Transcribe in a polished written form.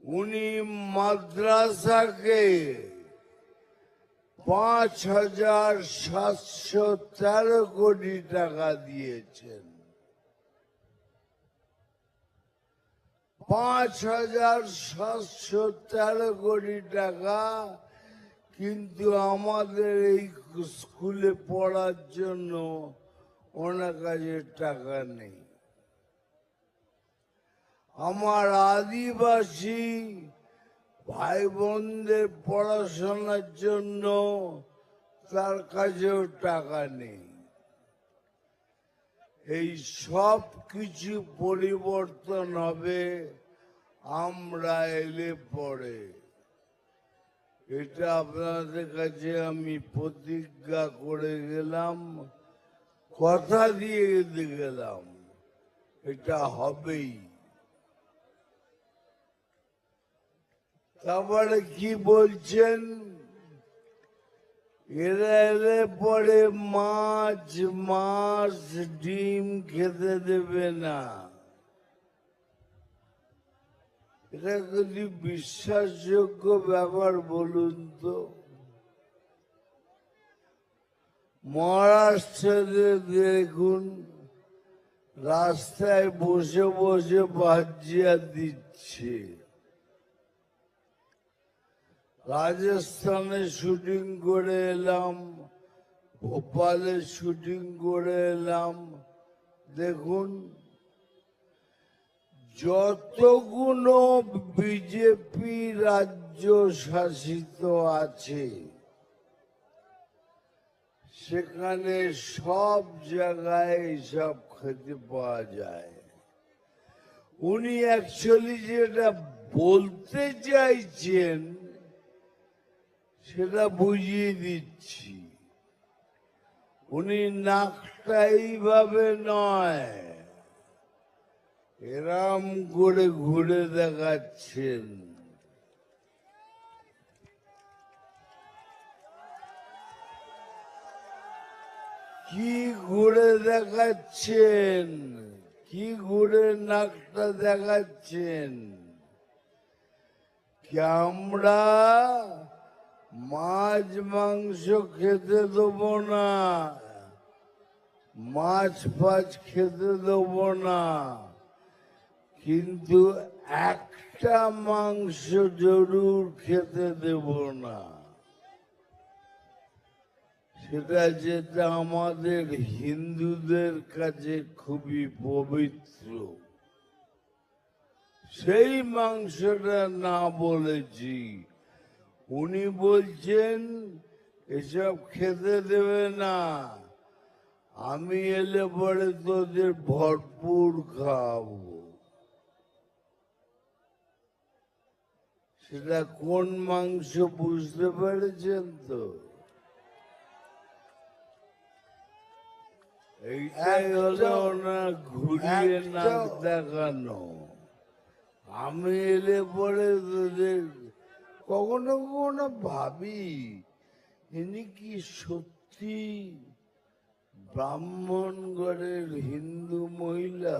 উনি মাদ্রাসাকে ৫,৭১৩ কোটি টাকা দিয়েছেন। ৫,৭১৩ কোটি টাকা, কিন্তু আমাদের এই স্কুলে পড়ার জন্য ওনার কাছে টাকা নেই। আমার আদিবাসী ভাই বোনদের পড়াশোনার জন্য তার কাছেও টাকা নেই। এই সব কিছু পরিবর্তন হবে আমরা এলে পরে। এটা আপনাদের কাছে আমি প্রতিজ্ঞা করে গেলাম, কথা দিয়ে গেলাম, এটা হবেই। তারপরে কি বলছেন, এরা এলে পরে মাছ ডিম খেতে দেবে না। এটা যদি বিশ্বাসযোগ্য ব্যাপার বলুন তো? মহারাষ্ট্রে দেখুন, রাস্তায় বসে বসে ভাজিয়া দিচ্ছে। রাজস্থানে শুটিং করে এলাম, ভোপালে শুটিং করে এলাম। দেখুন, যতগুলো বিজেপি রাজ্য শাসিত আছে সেখানে সব জায়গায় সব খেতে পাওয়া যায়। উনি অ্যাকচুয়ালি যেটা বলতে চাইছেন সেটা বুঝিয়ে দিচ্ছি। উনি নাকটা এইভাবে নয়, এরম করে ঘুরে দেখাচ্ছেন। কি ঘুরে দেখাচ্ছেন, কি ঘুরে নাকটা দেখাচ্ছেন? কি আমরা মাছ মাংস খেতে দেবো না, মাছ ফাছ খেতে দেবো না, কিন্তু একটা মাংস জরুর খেতে দেব না, সেটা যেটা আমাদের হিন্দুদের কাছে খুবই পবিত্র, সেই মাংসটা না বলেছি। উনি বলছেন এসব খেতে দেবে না, আমি এলে পরে তোদের ভরপুর খাওয়াবো। সেটা কোন মাংস বুঝতে পেরেছেন তো? এইটাই হলো ওনার ঘুরিয়ে নাক দেখানো। আমি এলে পরে তোদের, কখনো কখনো ভাবি ইনি কি সত্যি ব্রাহ্মণগড়ের হিন্দু মহিলা?